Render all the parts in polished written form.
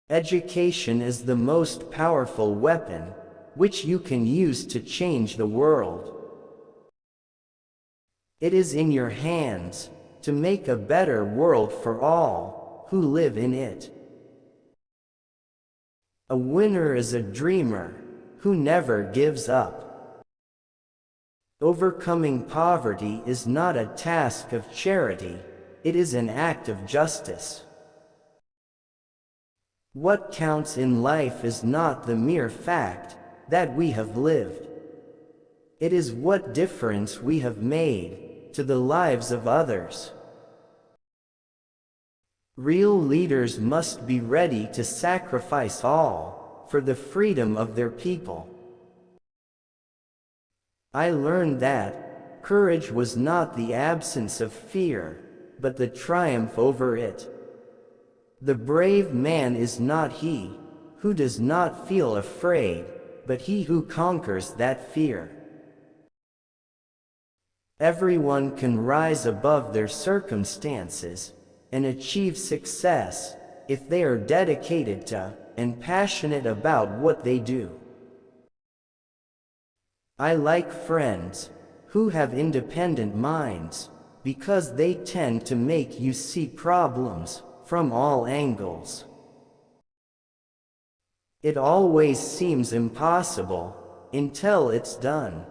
Education is the most powerful weapon which you can use to change the world. It is in your hands to make a better world for all who live in it. A winner is a dreamer who never gives up. Overcoming poverty is not a task of charity, it is an act of justice. What counts in life is not the mere fact that we have lived. It is what difference we have made to the lives of others. Real leaders must be ready to sacrifice all for the freedom of their people. I learned that courage was not the absence of fear, but the triumph over it. The brave man is not he who does not feel afraid, but he who conquers that fear. Everyone can rise above their circumstances and achieve success if they are dedicated to and passionate about what they do. I like friends who have independent minds because they tend to make you see problems from all angles. It always seems impossible until it's done.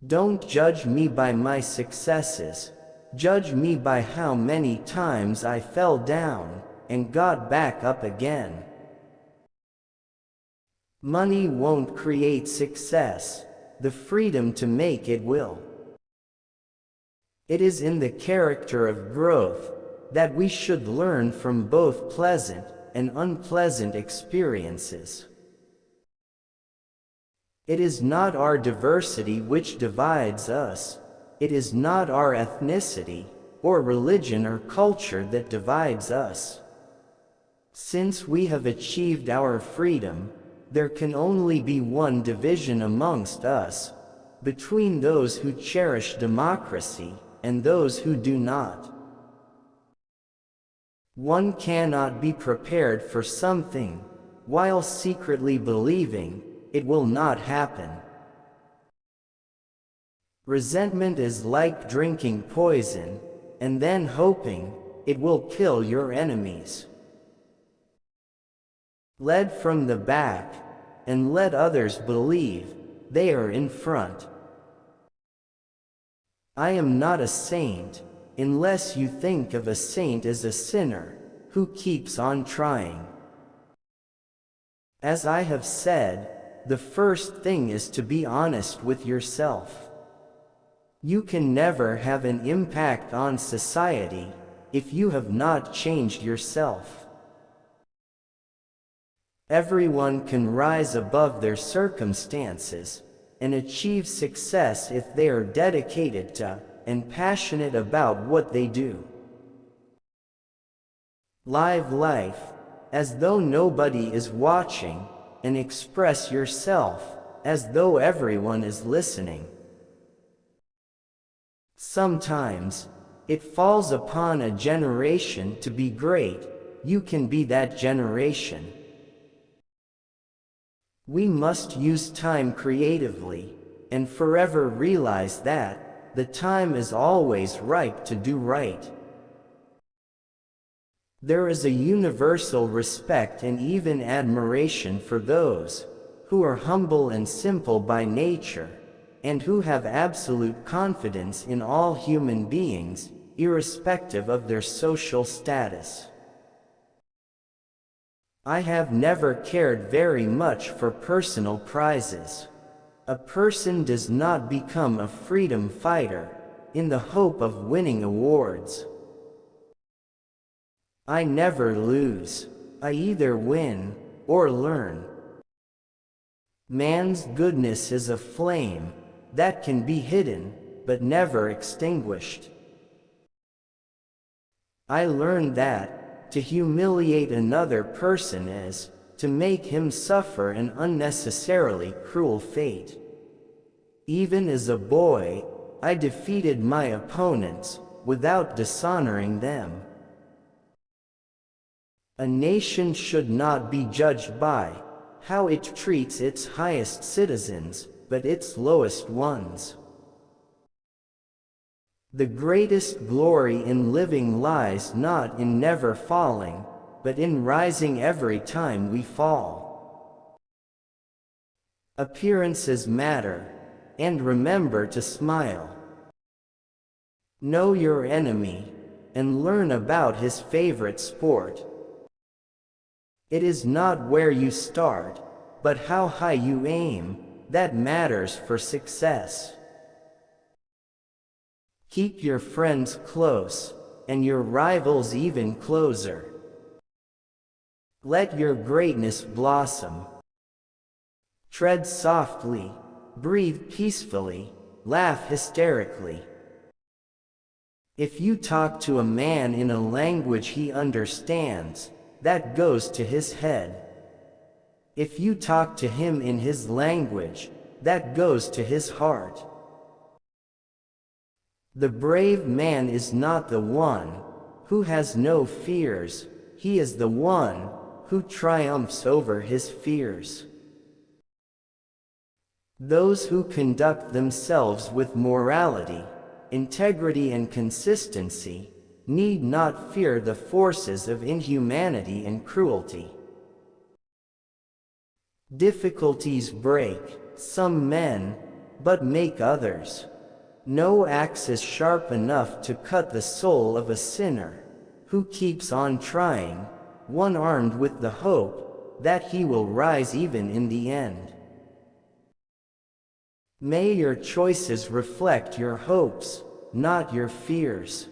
Don't judge me by my successes, judge me by how many times I fell down and got back up again. Money won't create success, the freedom to make it will. It is in the character of growth that we should learn from both pleasant and unpleasant experiences. It is not our diversity which divides us. It is not our ethnicity, or religion or culture that divides us. Since we have achieved our freedom, there can only be one division amongst us, between those who cherish democracy and those who do not. One cannot be prepared for something while secretly believing it will not happen. Resentment is like drinking poison and then hoping it will kill your enemies. Lead from the back and let others believe they are in front. I am not a saint unless you think of a saint as a sinner who keeps on trying. As I have said, the first thing is to be honest with yourself. You can never have an impact on society if you have not changed yourself. Everyone can rise above their circumstances and achieve success if they are dedicated to and passionate about what they do. Live life as though nobody is watching, and express yourself as though everyone is listening. Sometimes it falls upon a generation to be great. You can be that generation. We must use time creatively and forever realize that the time is always ripe to do right. There is a universal respect and even admiration for those who are humble and simple by nature, and who have absolute confidence in all human beings, irrespective of their social status. I have never cared very much for personal prizes. A person does not become a freedom fighter in the hope of winning awards. I never lose. I either win or learn. Man's goodness is a flame that can be hidden but never extinguished. I learned that to humiliate another person is to make him suffer an unnecessarily cruel fate. Even as a boy, I defeated my opponents without dishonoring them. A nation should not be judged by how it treats its highest citizens, but its lowest ones. The greatest glory in living lies not in never falling, but in rising every time we fall. Appearances matter, and remember to smile. Know your enemy, and learn about his favorite sport. It is not where you start, but how high you aim, that matters for success. Keep your friends close, and your rivals even closer. Let your greatness blossom. Tread softly, breathe peacefully, laugh hysterically. If you talk to a man in a language he understands, that goes to his head. If you talk to him in his language, that goes to his heart. The brave man is not the one who has no fears, he is the one who triumphs over his fears. Those who conduct themselves with morality, integrity and consistency need not fear the forces of inhumanity and cruelty. Difficulties break some men, but make others. No axe is sharp enough to cut the soul of a sinner who keeps on trying, one armed with the hope that he will rise even in the end. May your choices reflect your hopes, not your fears.